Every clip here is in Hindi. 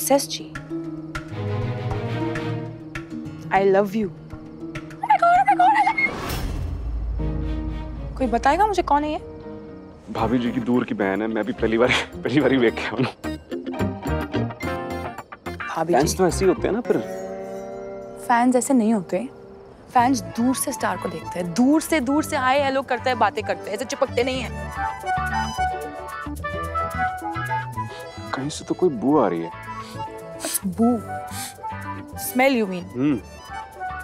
SSG. I love you. Oh my God, I love you. कोई बताएगा मुझे कौन है ये? भाभी जी की दूर की बहन है। मैं भी पहली बार ही देख के आया हूँ। भाभी फैंस जी तो ऐसे ही होते हैं ना फिर। फैंस ऐसे नहीं होते। फैंस दूर से स्टार को देखते हैं, दूर से आए हेलो करते हैं, बातें करते हैं, ऐसे चिपकते नहीं हैं। कहीं से तो कोई बू आ रही है। बू? Smell you mean?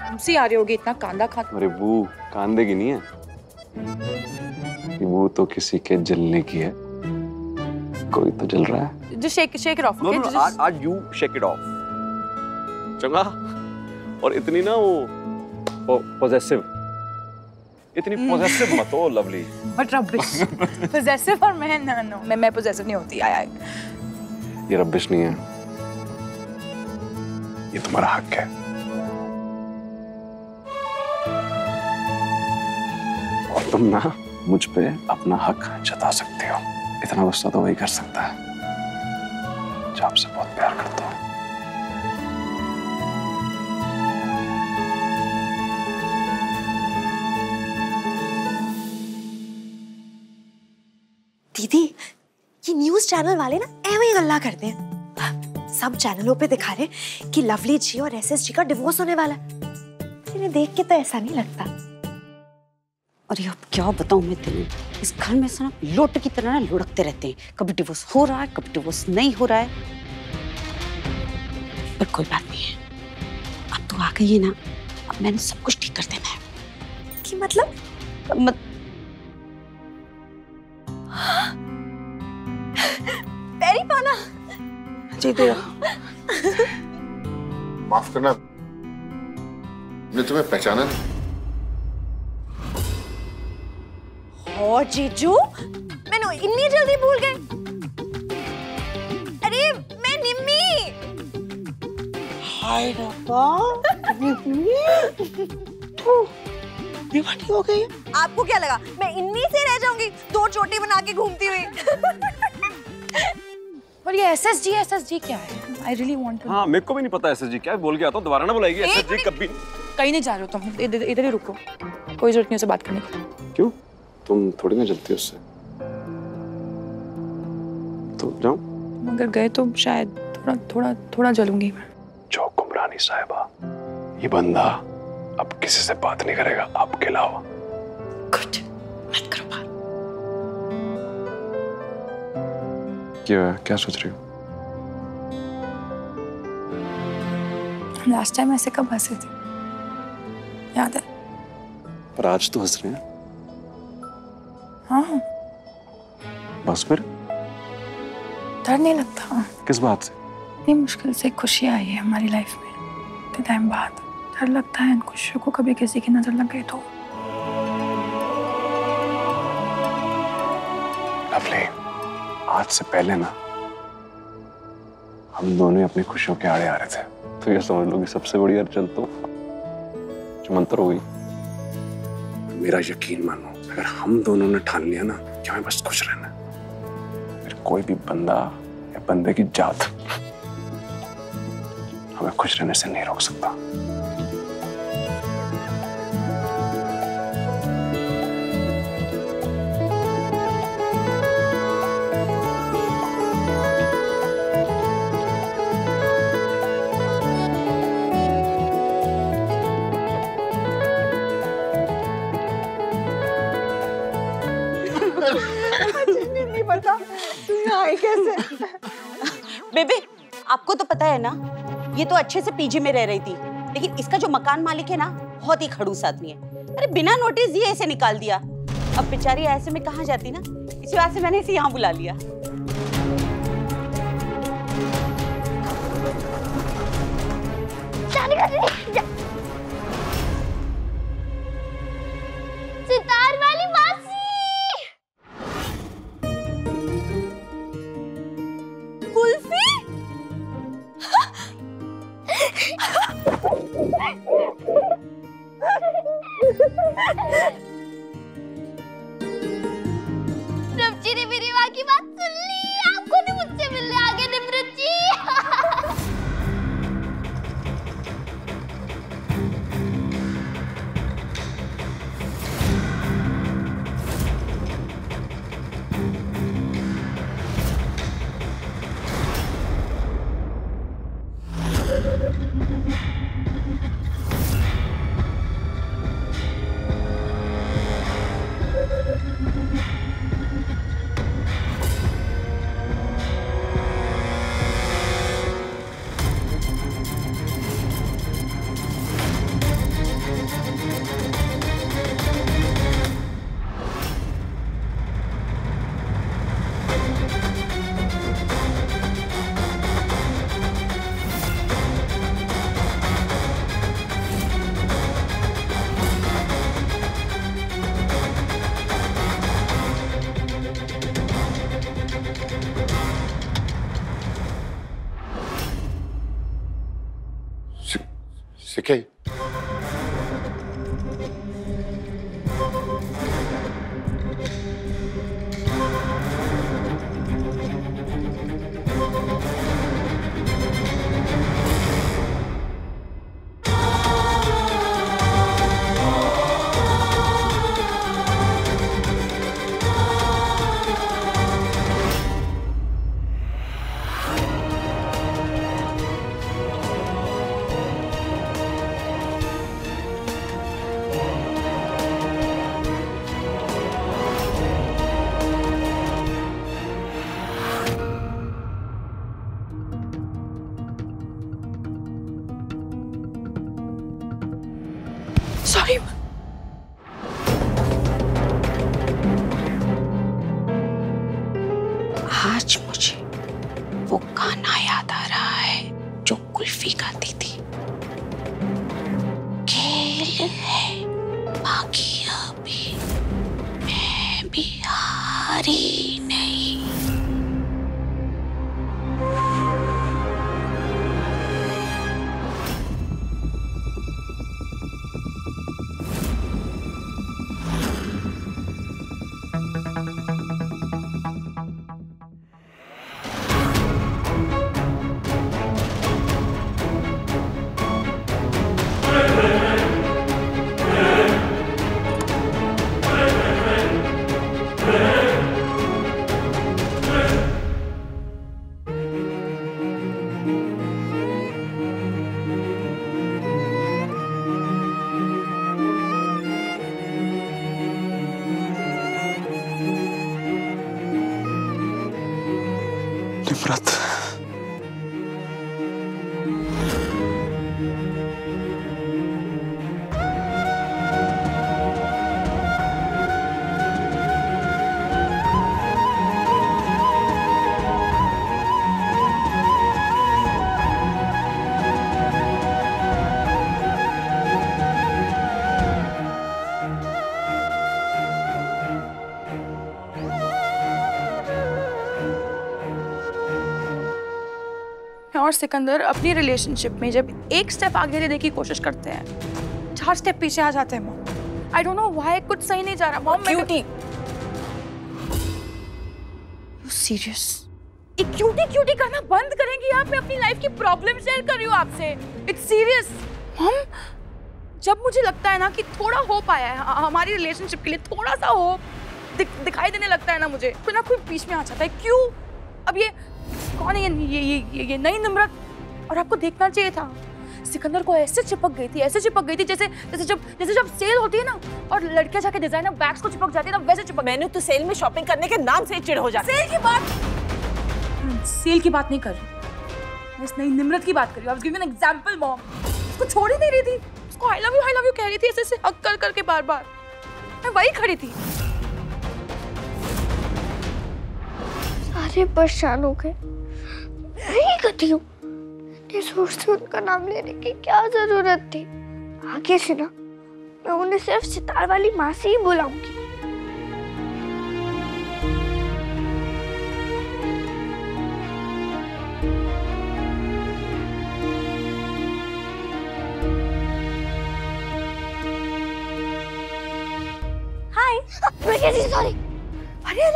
तुमसे आ रही होगी, इतना कांदा खा। अरे बू कांदे की नहीं है, वो तो किसी के जलने की है। कोई तो जल रहा है। Just shake it off. No, okay? no, आज you shake it off. चंगा। और इतनी ना वो possessive, इतनी possessive मत हो लवली। But rubbish. Possessive और मैं possessive नहीं होती। ये रबिश नहीं है, ये तुम्हारा हक है। और तुम ना मुझ पे अपना हक जता सकते हो। इतना गुस्सा तो वही कर सकता है जो आपसे बहुत प्यार करता हूँ। दीदी, ये न्यूज चैनल वाले ना ऐਵੇਂ ही गल्ला करते हैं। सब चैनलों पे दिखा रहे कि लवली जी और SSG का डिवोर्स होने वाला है। इन्हें देख के तो ऐसा नहीं लगता। अरे अब क्या बताऊं मैं तेरे, इस घर में से ना लोट की तरह ना लुढ़कते रहते हैं। कभी डिवोर्स हो रहा है, कभी डिवोर्स नहीं हो रहा है। पर कोई बात नहीं है, अब तू आ गई है ना, अब मैंने सब कुछ ठीक कर देना है। कि मतलब? पैरी पाना। जी भैया। माफ करना, मैं तुम्हें पहचाना नहीं। ओ जीजू, मैंने इतनी जल्दी भूल गए। अरे मैं निम्मी। हाय रब्बा, निम्मी हो गई। आपको क्या लगा मैं इन्हीं से रह जाऊंगी, दो चोटी बना के घूमती हुई? और ये SSG क्या है? I really want to. हाँ, मेरे को भी नहीं पता SSG क्या है। बोल के आता हूँ, दोबारा ना बुलाएगी SSG कभी। कहीं नहीं जा रहे हो तुम, इधर ही रुको। कोई जरूरत नहीं उसे बात करने की। क्यों? तुम थोड़ी ना जलती हो उससे। तो जाओ। अगर गए तो शायद थोड़ा जलूंगी मैं। जो कुमरानी साहिबा, ये बंदा अब किसी से बात नहीं करेगा आपके अलावा। गुड, मत करो बात। क्या सोच रही हो? लास्ट टाइम ऐसे कब हंसे थे, याद है? पर आज तो हंस रहे हैं। हाँ। बस फिर डर नहीं लगता? किस बात से? इतनी मुश्किल से खुशी आई है हमारी लाइफ में, इतने टाइम बाद डर लगता है इन खुशियों को कभी किसी की नजर लग गई तो। लवली, आज से पहले ना हम दोनों अपनी खुशियों के आड़े आ रहे थे, तो ये समझ लो कि सबसे बड़ी अर्चन तो मंत्र हो गई। मेरा यकीन मानो, अगर हम दोनों ने ठान लिया ना कि हमें बस खुश रहना, फिर कोई भी बंदा या बंदे की जात हमें खुश रहने से नहीं रोक सकता। नहीं पता तू यहाँ आई कैसे? बेबे, आपको तो पता है ना, ये तो अच्छे से पीजी में रह रही थी, लेकिन इसका जो मकान मालिक है ना, बहुत ही खड़ूस आदमी है। अरे बिना नोटिस दिए ऐसे निकाल दिया। अब बेचारी ऐसे में कहाँ जाती ना, इसी बात से मैंने इसे यहाँ बुला लिया। सितार वाली मासी। कुल्फी? रब जी ने मेरी माँ की बात सुन ली। आपको नहीं मुझसे मिलने आ गए निम्रत जी। सीखे। सॉरी। आज मुझे वो गाना याद आ रहा है जो कुल्फी गाती थी। खेल है बाकी अभी, मैं भी हारी नहीं। निम्रत, और सिकंदर अपनी रिलेशनशिप में जब एक स्टेप आगे लेने की कोशिश करते हैं 4 स्टेप पीछे आ जाते हैं mom. I don't know why, कुछ सही नहीं जा रहा मॉम। Cutie, serious? एक क्यूटी करना बंद करेंगी आप? मैं अपनी लाइफ की प्रॉब्लम शेयर कर रही हूँ आपसे। It's serious mom. जब मुझे लगता है ना कि थोड़ा होप आया है हमारी रिलेशनशिप के लिए, थोड़ा सा होप दिखाई देने लगता है ना मुझे, तो ना कोई बीच में आ जाता है। क्यों? अब ये कौन है? ये नई निम्रत। और आपको देखना चाहिए था, सिकंदर को ऐसे चिपक गई थी जैसे जब सेल होती है ना और लड़कियां जाके डिजाइनर बैग्स को चिपक जाती है ना, वैसे चिपक। मैंने तो सेल में शॉपिंग करने के नाम से चिढ़ हो जाती है। सेल की बात नहीं कर रही मैं, इस नई निम्रत की बात कर रही हूँ। I was giving an example mom. उसको छोड़ ही नहीं रही थी, उसको आई लव यू कह रही थी ऐसे हक कर करके बार-बार। मैं वही खड़ी थी। सारे परेशान हो गए, यही कहती हूँ। ये सोचते उनका नाम लेने की क्या जरूरत थी? आगे से ना मैं उन्हें सिर्फ सितार वाली माँ से ही बुलाऊंगी। हाय। सॉरी। अरे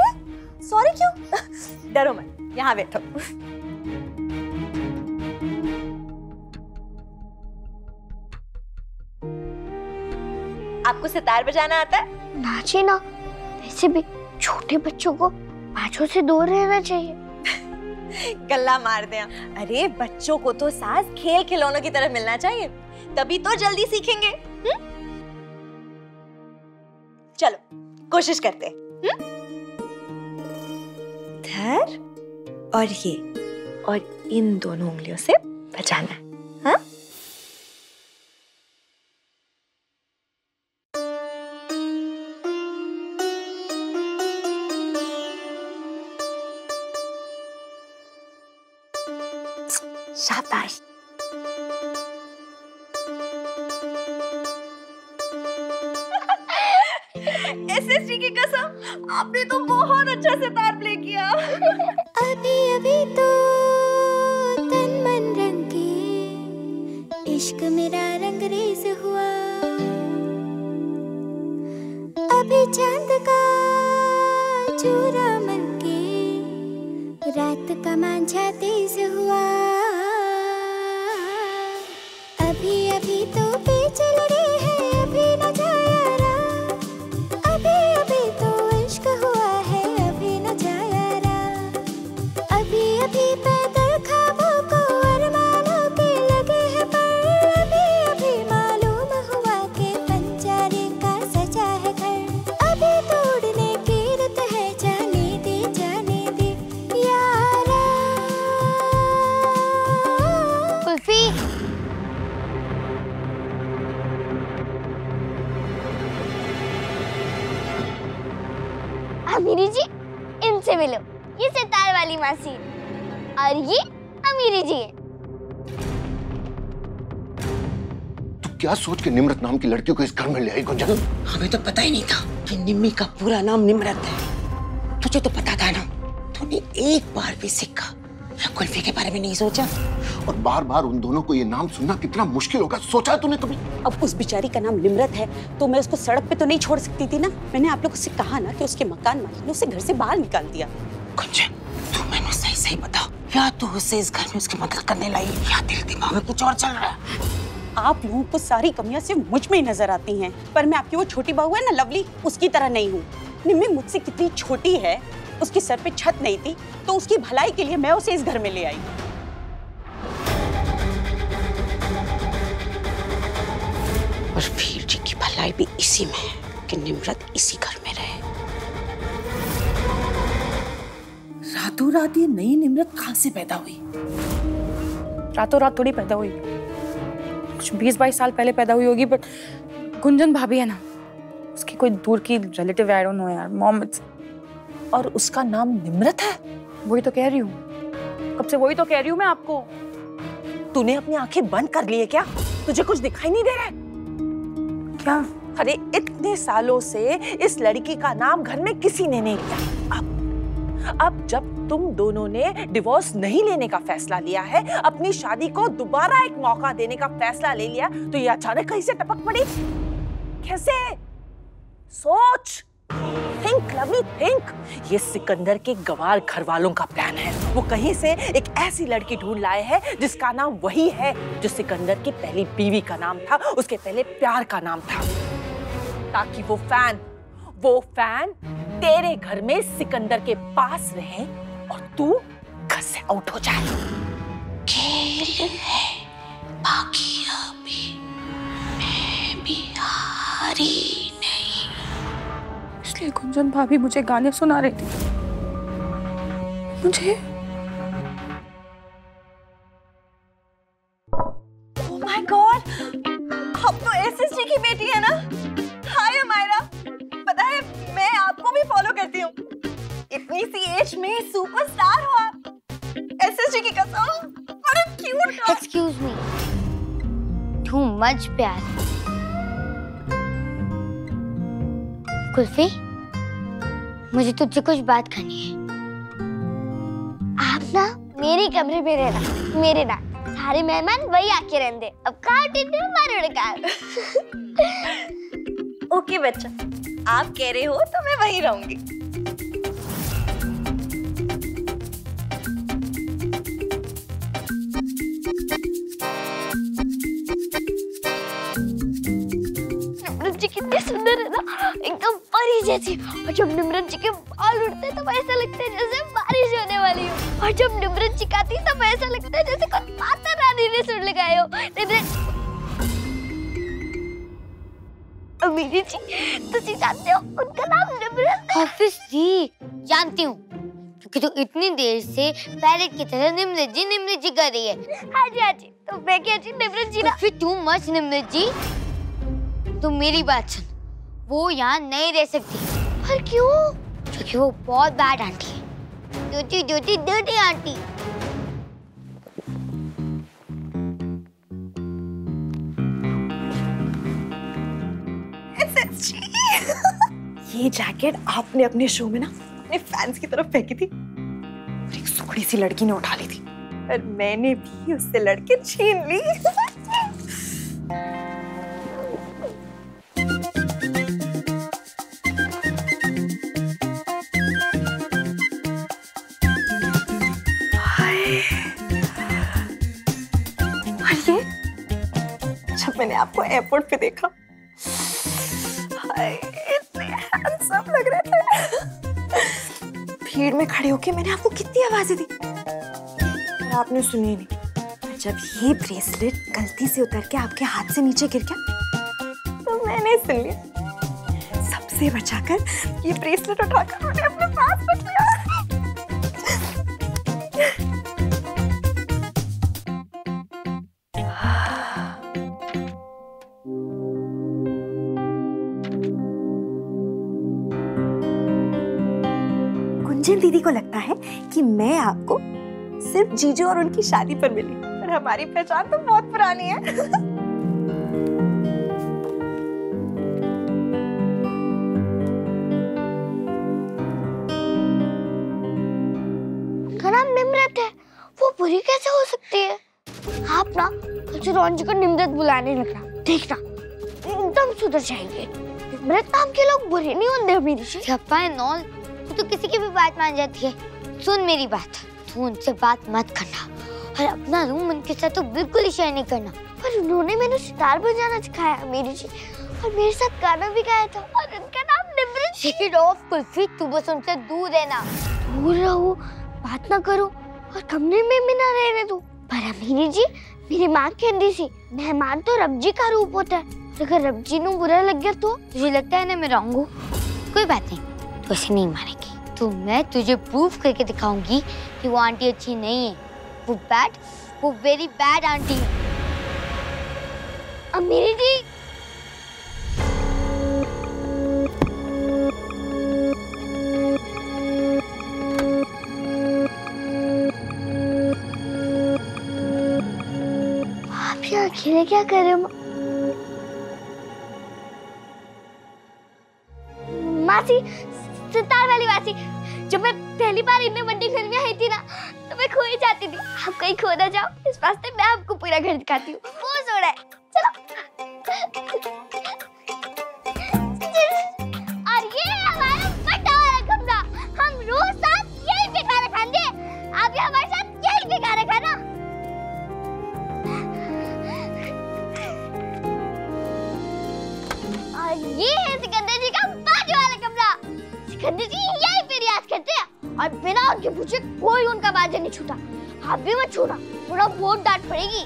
सॉरी क्यों? डरो मत, यहाँ बैठो। आपको सितार बजाना आता है? नाची ना, वैसे भी छोटे बच्चों को बाजों से दूर रहना चाहिए। गल्ला मार दे। अरे बच्चों को तो सास खेल खिलौनों की तरह मिलना चाहिए, तभी तो जल्दी सीखेंगे। चलो कोशिश करते हैं। इधर और ये, और इन दोनों उंगलियों से बजाना है। हाँ? शाबाश। एसएसटी की कसम, आपने तो बहुत अच्छा सितार प्ले किया। अभी अभी तो तन मन रंगे, इश्क मेरा रंग रात का मांझा तेज हुआ, अभी अभी तो बीच लड़े हैं, अभी न जाया रात, अभी अभी तो इश्क हुआ है, अभी न जाया रात, अभी अभी पैदल ख्वाबों को अरमानों के लगे हैं पर, अभी अभी मालूम हुआ कि पंजरे का सजा है घर, अभी तो उड़ने की रुत है, जाने दे यारा। कुल्फी, अमीरी जी इनसे मिलो, ये सितार वाली मासी और ये अमीरी जी है। तू क्या सोच के निम्रत नाम की लड़की को इस घर में ले आई गुंजन? हमें तो पता ही नहीं था कि निम्मी का पूरा नाम निम्रत है। तुझे तो पता था ना, तूने एक बार भी सिक्का या कुल्फी के बारे में नहीं सोचा। और बार बार उन दोनों को ये नाम सुनना कितना मुश्किल होगा, सोचा है तूने कभी? अब उस बेचारी का नाम निम्रत है तो मैं उसको सड़क पे तो नहीं छोड़ सकती थी ना। मैंने आप लोगों से कहा ना कि उसके मकान मालिक ने उसे घर से बाहर निकाल दिया। गुंजन, तू मैंने सही सही बता, या तू उसे इस घर में उसकी मदद करने लाई या तेरे दिमाग में कुछ और चल रहा है? आप लोगों को सारी कमियां सिर्फ मुझ में ही नजर आती हैं, पर मैं आपकी वो छोटी बहू है ना लवली, उसकी तरह नहीं हूँ। निम्मी मुझसे कितनी छोटी है, उसके सर पे छत नहीं थी तो उसकी भलाई के लिए मैं उसे इस घर में ले आई। और वीर जी की भलाई भी इसी में है कि निम्रत इसी घर में रहे। रातों रात ये नई निम्रत कहाँ से पैदा हुई? रातों रात थोड़ी पैदा हुई, कुछ 20-22 साल पहले पैदा हुई होगी। बट गुंजन भाभी है ना, उसकी कोई दूर की रिलेटिव, आई डोंट नो यार, मॉम। और उसका नाम निम्रत है? वही तो कह रही हूँ, कब से वही तो कह रही हूँ मैं आपको। तूने अपनी आंखें बंद कर ली है क्या? तुझे कुछ दिखाई नहीं दे रहा है क्या? अरे इतने सालों से इस लड़की का नाम घर में किसी ने नहीं लिया। अब जब तुम दोनों ने डिवोर्स नहीं लेने का फैसला लिया है, अपनी शादी को दोबारा एक मौका देने का फैसला ले लिया, तो ये अचानक कहीं से टपक पड़ी? कैसे? सोच, थिंक लवली, थिंक। ये सिकंदर के गवार घर वालों का प्लान है। वो कहीं से एक ऐसी लड़की ढूंढ लाए हैं जिसका नाम वही है जो सिकंदर की पहली बीवी का नाम था, उसके पहले प्यार का नाम था, ताकि वो फैन तेरे घर में सिकंदर के पास रहे और तू घर से आउट हो जाए। खेल है बाकी अभी, मैं भी हारी नहीं। इसलिए गुंजन भाभी मुझे गाने सुना रही थी। मुझे ओह माय गॉड, अब तो एसएसजी की बेटी है ना? हाय अमायरा, पता है मैं आपको भी फॉलो करती हूँ। इतनी सी एज में सुपरस्टार हो आप। एसएसजी की कसम, बड़ा क्यूट हो। एक्सक्यूज मी, टू मच प्यार। कुल्फी, मुझे तुझसे कुछ बात करनी है। आप ना मेरे कमरे में रहना, मेरे ना सारे मेहमान वही आके रहने। अब कहाँ टिंडे मारो लगा। ओके बच्चा, आप कह रहे हो तो मैं वहीं रहूंगी। निम्रत जी कितनी सुंदर है ना, एकदम परी जैसी। और जब निम्रत जी के बाल उड़ते तो ऐसा लगता है जैसे बारिश होने वाली हो। और जब निम्रत जी गाती तब ऐसा लगता है जैसे कोई माता रानी ने सुर लगाए हो। अमीरी जी, तुझे जानते हो उनका नाम निम्रत है? ऑफिस जी, जानती हूँ, क्योंकि तो इतनी देर से पैरेट की तरह निम्रत जी कर रही है। हाँ जी, तो मैं क्या जी निम्रत जी ना। फिर तू मत निम्रत जी, तुम मेरी बात सुन, वो यहाँ नहीं रह सकती। पर क्यों? क्योंकि वो बहुत बैड आंटी है, डर्टी आंटी। ये जैकेट आपने अपने शो में ना अपने फैंस की तरफ फेंकी थी और एक सुखड़ी सी लड़की ने उठा ली थी और मैंने भी उससे लड़के छीन ली। और ये जब मैंने आपको एयरपोर्ट पे देखा, हाय इतने हैंडसम लग रहे थे। भीड़ में खड़े होके मैंने आपको कितनी आवाजें दी और आपने सुनी नहीं। और जब ये ब्रेसलेट गलती से उतर के आपके हाथ से नीचे गिर गया तो मैंने सुन लिया। सबसे बचाकर ये ब्रेसलेट उठाकर मैंने अपने पास रख लिया। गुंजन दीदी को लगता है कि मैं आपको सिर्फ जीजू और उनकी शादी पर मिली, पर हमारी पहचान तो बहुत पुरानी है। का नाम निम्रत है, वो बुरी कैसे हो सकती है? आप ना मुझे रंजू को निम्रत बुलाने लगना, देखना एकदम सुधर जाएंगे। निम्रत नाम के लोग बुरे नहीं होते मेरी जी। नॉल तो किसी की भी बात मान जाती है। सुन मेरी बात, तू उनसे बात मत करना और अपना रूम उनके साथ तो बिल्कुल ही शेयर नहीं करना। पर उन्होंने मैंने सितार बजाना सिखाया मेरी जी, और मेरे साथ गाना भी गाया था, और उनका नाम निम्रत। शेड ऑफ कुल्फी, तू बस उनसे दूर रहना, दूर रहो, बात ना करो और कमरे में भी ना रहने दो। पर अमीरी जी, मेरी माँ कहती सी मेहमान तो रब जी का रूप होता है, अगर रब जी ਨੂੰ बुरा लग गया तो तुझे लगता है ना मैं रहूंगा। कोई बात नहीं, तो ऐसे नहीं मानेगी तो मैं तुझे प्रूफ करके दिखाऊंगी कि वो आंटी अच्छी नहीं है, वो बैड, वो वेरी बैड आंटी है। अमीरी जी आप यहाँ अकेले क्या कर रहे हो? मासी, सितार वाली मासी, जब मैं पहली बार इन्हें बंडी घर में आई थी ना, तो मैं खो ही जाती थी। आप कहीं खो ना जाओ, इस वास्ते मैं आपको पूरा घर दिखाती हूँ। वो सो रहा है, चलो। और ये हमारा बड़ा वाला कमरा, हम रोज साथ यही पे खाना खाएंगे। आप भी हमारे साथ यही पे खाना खाना। और ये है सिकंदर जी का बाजू वाला कमरा। सिकंदर जी यही पे रियाज करते हैं और बिना उनके पूछे कोई उनका बाजा नहीं छूटा। आप भी मत छूना, थोड़ा बहुत डांट पड़ेगी।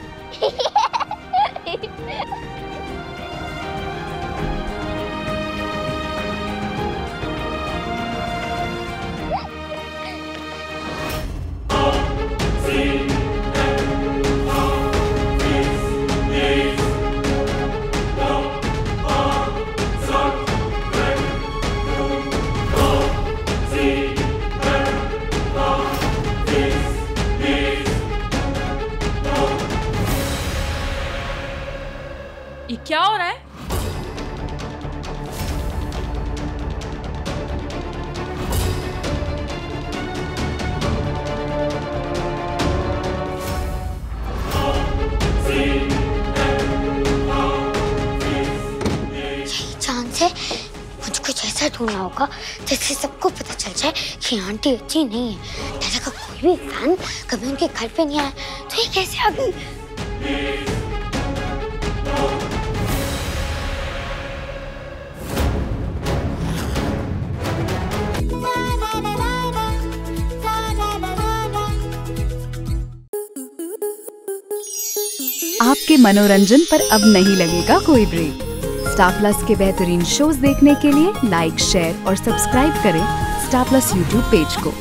ये क्या हो रहा है? चांस है मुझे कुछ ऐसा ढूंढना होगा जिससे सबको पता चल जाए कि आंटी अच्छी नहीं है। दादा का कोई भी फैन कभी उनके घर पे नहीं आया तो ये कैसे आ गई? आपके मनोरंजन पर अब नहीं लगेगा कोई ब्रेक। स्टार प्लस के बेहतरीन शोज देखने के लिए लाइक, शेयर और सब्सक्राइब करें स्टार प्लस यूट्यूब पेज को।